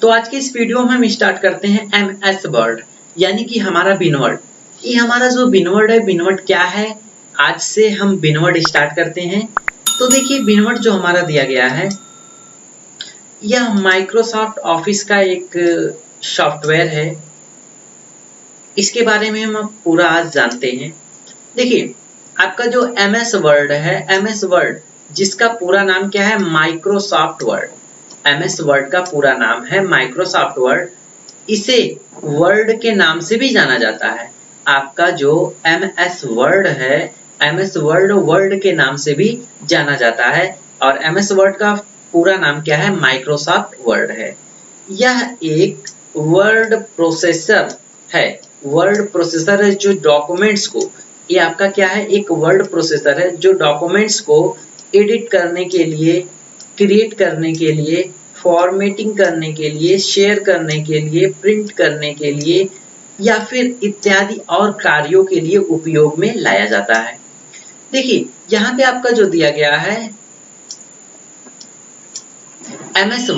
तो आज के इस वीडियो में हम स्टार्ट करते हैं MS वर्ड, यानी कि हमारा बिनवर्ड। ये हमारा जो बिनवर्ड है, बिनवर्ड क्या है, आज से हम बिनवर्ड स्टार्ट करते हैं। तो देखिए बिनवर्ड जो हमारा दिया गया है, यह माइक्रोसॉफ्ट ऑफिस का एक सॉफ्टवेयर है। इसके बारे में हम पूरा आज जानते हैं। देखिए आपका जो MS वर्ड है, MS वर्ड जिसका पूरा नाम क्या है, माइक्रोसॉफ्ट वर्ड। MS वर्ड का पूरा नाम है माइक्रोसॉफ्ट वर्ड। इसे वर्ड के नाम से भी जाना जाता है। आपका जो MS वर्ड है, MS वर्ड वर्ड के नाम से भी जाना जाता है और MS वर्ड का पूरा नाम क्या है, माइक्रोसॉफ्ट वर्ड है। यह एक वर्ड प्रोसेसर है। वर्ड प्रोसेसर है जो डॉक्यूमेंट्स को, ये आपका क्या है, एक वर्ड प्रोसेसर है जो डॉक्यूमेंट्स को एडिट करने के लिए, क्रिएट करने के लिए, फॉर्मेटिंग करने के लिए, शेयर करने के लिए, प्रिंट करने के लिए या फिर इत्यादि और कार्यों के लिए उपयोग में लाया जाता है। देखिए यहाँ पे आपका जो दिया गया है MS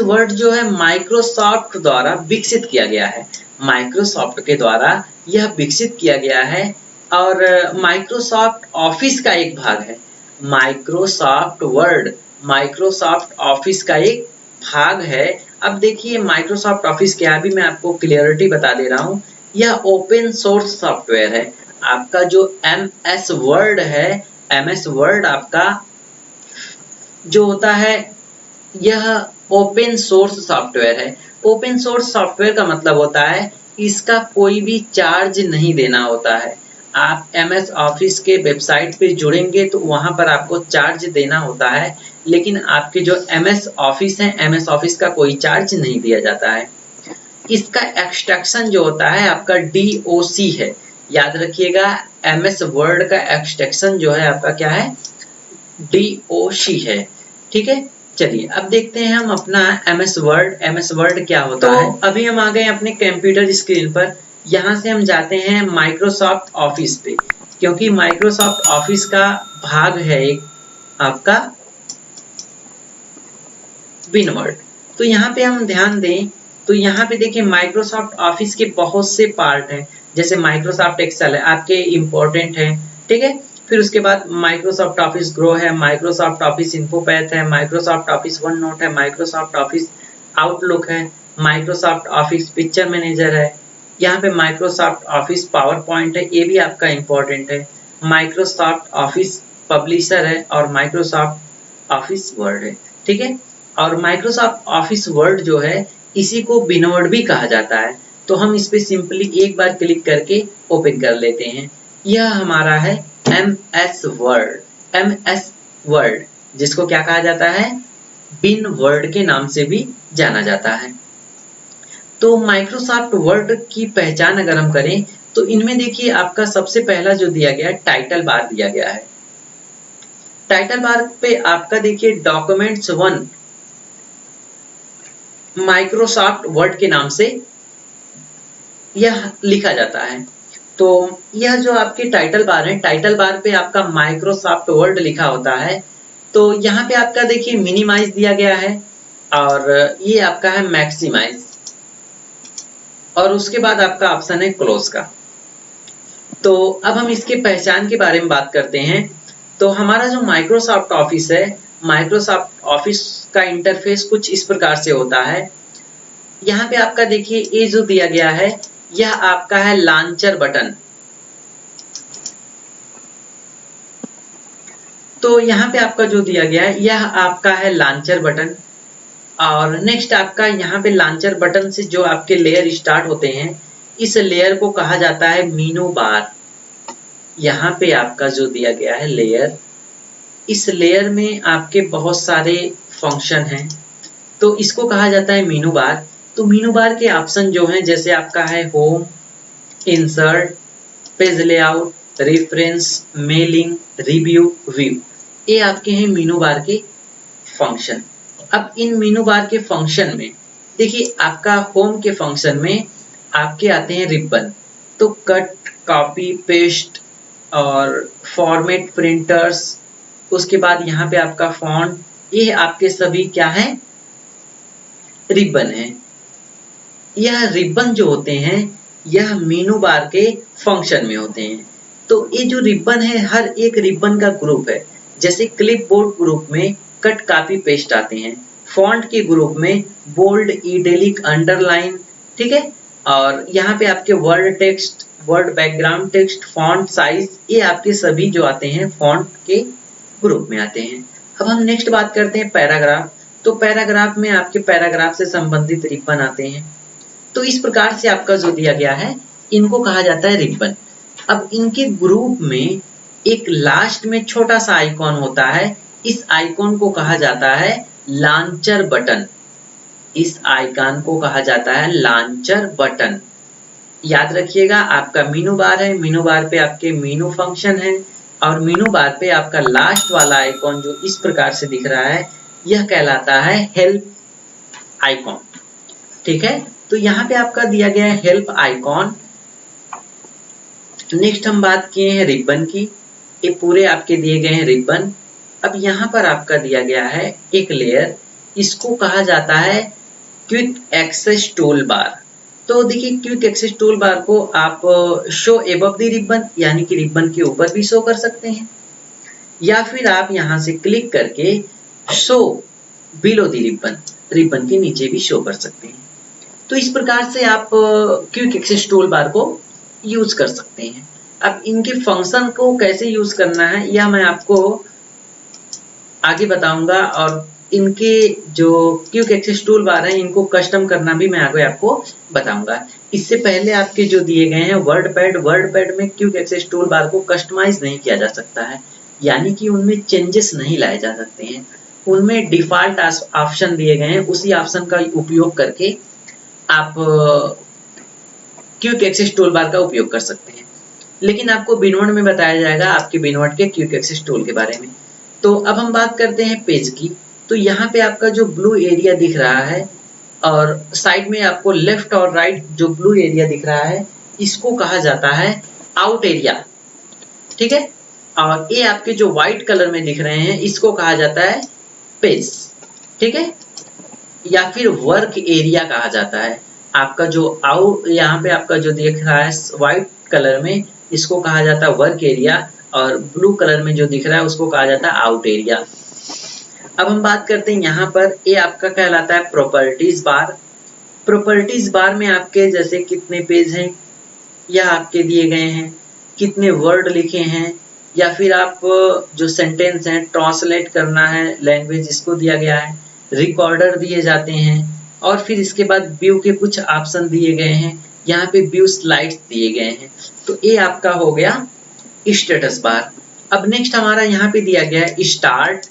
वर्ड जो है माइक्रोसॉफ्ट द्वारा विकसित किया गया है। माइक्रोसॉफ्ट के द्वारा यह विकसित किया गया है और माइक्रोसॉफ्ट ऑफिस का एक भाग है। माइक्रोसॉफ्ट वर्ड माइक्रोसॉफ्ट ऑफिस का एक भाग है। अब देखिए माइक्रोसॉफ्ट ऑफिस क्या है, अभी मैं आपको क्लियरिटी बता दे रहा हूँ। यह ओपन सोर्स सॉफ्टवेयर है। आपका जो MS वर्ड है, MS वर्ड आपका जो होता है, यह ओपन सोर्स सॉफ्टवेयर है। ओपन सोर्स सॉफ्टवेयर का मतलब होता है इसका कोई भी चार्ज नहीं देना होता है। आप MS ऑफिस के वेबसाइट पे जुड़ेंगे तो वहां पर आपको चार्ज देना होता है, लेकिन आपके जो MS ऑफिस है, MS ऑफिस का कोई चार्ज नहीं दिया जाता है। इसका एक्सटेंशन जो होता है आपका DOC है। याद रखिएगा MS वर्ड का एक्सटेंशन जो है आपका क्या है, DOC है। ठीक है, चलिए अब देखते हैं हम अपना MS वर्ड क्या होता है। अभी हम आ गए अपने कंप्यूटर स्क्रीन पर। यहाँ से हम जाते हैं माइक्रोसॉफ्ट ऑफिस पे, क्योंकि माइक्रोसॉफ्ट ऑफिस का भाग है एक आपका बिनवर्ड। तो यहाँ पे हम ध्यान दें तो यहाँ पे देखिए माइक्रोसॉफ्ट ऑफिस के बहुत से पार्ट हैं। जैसे माइक्रोसॉफ्ट एक्सेल है, आपके इम्पोर्टेंट है। ठीक है, फिर उसके बाद माइक्रोसॉफ्ट ऑफिस ग्रो है, माइक्रोसॉफ्ट ऑफिस इन्फोपैथ है, माइक्रोसॉफ्ट ऑफिस वन नोट है, माइक्रोसॉफ्ट ऑफिस आउटलुक है, माइक्रोसॉफ्ट ऑफिस पिक्चर मैनेजर है, यहाँ पे माइक्रोसॉफ्ट ऑफिस पावर पॉइंट है, ये भी आपका इम्पोर्टेंट है, माइक्रोसॉफ्ट ऑफिस पब्लिशर है और माइक्रोसॉफ्ट ऑफिस वर्ड है। ठीक है, और माइक्रोसॉफ्ट ऑफिस वर्ड जो है इसी को बिनवर्ड भी कहा जाता है। तो हम इस पे सिंपली एक बार क्लिक करके ओपन कर लेते हैं। यह हमारा है MS वर्ड जिसको क्या कहा जाता है, बिन वर्ड के नाम से भी जाना जाता है। तो माइक्रोसॉफ्ट वर्ड की पहचान अगर हम करें तो इनमें देखिए आपका सबसे पहला जो दिया गया है, टाइटल बार दिया गया है। टाइटल बार पे आपका देखिए डॉक्यूमेंट्स 1 माइक्रोसॉफ्ट वर्ड के नाम से यह लिखा जाता है। तो यह जो आपके टाइटल बार है, टाइटल बार पे आपका माइक्रोसॉफ्ट वर्ड लिखा होता है। तो यहाँ पे आपका देखिए मिनिमाइज दिया गया है और ये आपका है मैक्सिमाइज, और उसके बाद आपका ऑप्शन है क्लोज का। तो अब हम इसके पहचान के बारे में बात करते हैं। तो हमारा जो माइक्रोसॉफ्ट ऑफिस है, माइक्रोसॉफ्ट ऑफिस का इंटरफेस कुछ इस प्रकार से होता है। यहाँ पे आपका देखिए ये जो दिया गया है, यह आपका है लॉन्चर बटन। तो यहाँ पे आपका जो दिया गया है, यह आपका है लॉन्चर बटन। और नेक्स्ट आपका यहाँ पे लॉन्चर बटन से जो आपके लेयर स्टार्ट होते हैं, इस लेयर को कहा जाता है मेनू बार। यहाँ पे आपका जो दिया गया है लेयर, इस लेयर में आपके बहुत सारे फंक्शन हैं, तो इसको कहा जाता है मेनू बार। तो मेनू बार के ऑप्शन जो हैं, जैसे आपका है home, insert, page layout, reference, mailing, review, view, ये आपके हैं मेनू बार के फंक्शन। अब इन मेनू बार के फंक्शन में देखिए आपका होम के फंक्शन में आपके आते हैं रिबन। तो कट, कॉपी, पेस्ट और फॉर्मेट, प्रिंटर्स, उसके बाद यहाँ पे आपका फॉन्ट, ये आपके सभी क्या है, रिबन है। यह रिबन जो होते हैं यह मीनू बार के फंक्शन में होते हैं। तो ये जो रिबन है हर एक रिबन का ग्रुप है। जैसे क्लिपबोर्ड ग्रुप में कट कॉपी पेस्ट आते हैं, फॉन्ट के ग्रुप में बोल्ड इटैलिक अंडरलाइन, ठीक है। और यहाँ पे आपके word text, word background text, font size, ये आपके सभी जो आते हैं फॉन्ट के ग्रुप में आते हैं। अब हम नेक्स्ट बात करते हैं पैराग्राफ। तो पैराग्राफ में आपके पैराग्राफ से संबंधित रिबन आते हैं। तो इस प्रकार से आपका जो दिया गया है इनको कहा जाता है रिबन। अब इनके ग्रुप में एक लास्ट में छोटा सा आइकॉन होता है, इस आइकॉन को कहा जाता है लॉन्चर बटन। इस आइकॉन को कहा जाता है लॉन्चर बटन। याद रखिएगा आपका मीनू बार है, मीनू बार पे आपके मीनू फंक्शन है और मीनू बार पे आपका लास्ट वाला आइकॉन जो इस प्रकार से दिख रहा है यह कहलाता है हेल्प आइकॉन, ठीक है। तो यहाँ पे आपका दिया गया है हेल्प आइकॉन। नेक्स्ट हम बात किए हैं रिबन की। ये पूरे आपके दिए गए हैं रिबन। अब यहाँ पर आपका दिया गया है एक लेयर, इसको कहा जाता है क्विक एक्सेस टूल बार। तो देखिए क्विक एक्सेस टूल बार को आप शो एबव द रिबन यानी कि रिबन के ऊपर भी शो कर सकते हैं, या फिर आप यहाँ से क्लिक करके show below the ribbon, ribbon के नीचे भी शो कर सकते हैं। तो इस प्रकार से आप क्विक एक्सेस टूल बार को यूज कर सकते हैं। अब इनके फंक्शन को कैसे यूज करना है यह मैं आपको आगे बताऊंगा, और इनके जो क्विक एक्सेस टूल बार है इनको कस्टम करना भी मैं आगे आपको बताऊंगा। इससे पहले आपके जो दिए गए हैं वर्ड पैड में क्विक एक्सेस टूल बार को कस्टमाइज नहीं किया जा सकता है, यानी कि उनमें चेंजेस नहीं लाए जा सकते हैं। उनमें डिफॉल्ट ऑप्शन दिए गए हैं, उसी ऑप्शन का उपयोग करके आप क्विक एक्सेस टूल बार का उपयोग कर सकते हैं। लेकिन आपको बिनवर्ड में बताया जाएगा आपके बिनवर्ड के क्विक एक्सेस टूल के बारे में। तो अब हम बात करते हैं पेज की। तो यहाँ पे आपका जो ब्लू एरिया दिख रहा है और साइड में आपको लेफ्ट और राइट जो ब्लू एरिया दिख रहा है इसको कहा जाता है आउट एरिया, ठीक है। और ये आपके जो व्हाइट कलर में दिख रहे हैं इसको कहा जाता है पेज, ठीक है, या फिर वर्क एरिया कहा जाता है। आपका जो आउट यहाँ पे आपका जो दिख रहा है व्हाइट कलर में इसको कहा जाता है वर्क एरिया, और ब्लू कलर में जो दिख रहा है उसको कहा जाता है आउट एरिया। अब हम बात करते हैं यहाँ पर ये आपका कहलाता है प्रॉपर्टीज बार। प्रॉपर्टीज बार में आपके जैसे कितने पेज हैं यह आपके दिए गए हैं, कितने वर्ड लिखे हैं, या फिर आप जो सेंटेंस हैं ट्रांसलेट करना है लैंग्वेज इसको दिया गया है, रिकॉर्डर दिए जाते हैं, और फिर इसके बाद व्यू के कुछ ऑप्शन दिए गए हैं, यहाँ पे व्यू स्लाइड्स दिए गए हैं। तो ये आपका हो गया स्टेटस बार। अब नेक्स्ट हमारा यहाँ पे दिया गया है स्टार्ट,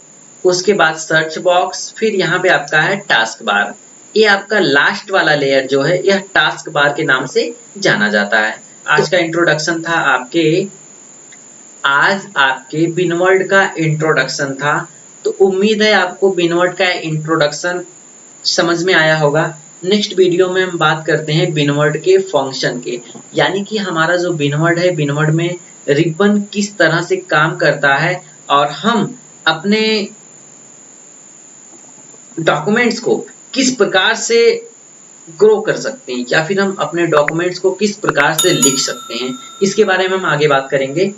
उसके बाद सर्च बॉक्स, फिर यहाँ पे आपका है टास्क बार। ये आपका लास्ट वाला लेयर जो है यह टास्क बार के नाम से जाना जाता है। आज का इंट्रोडक्शन था आज आपके बिनवर्ड का इंट्रोडक्शन था। तो उम्मीद है आपको बिनवर्ड का इंट्रोडक्शन समझ में आया होगा। नेक्स्ट वीडियो में हम बात करते हैं बिनवर्ड के फंक्शन के, यानी कि हमारा जो बिनवर्ड है बिनवर्ड में रिबन किस तरह से काम करता है और हम अपने डॉक्यूमेंट्स को किस प्रकार से ग्रो कर सकते हैं, या फिर हम अपने डॉक्यूमेंट्स को किस प्रकार से लिख सकते हैं, इसके बारे में हम आगे बात करेंगे।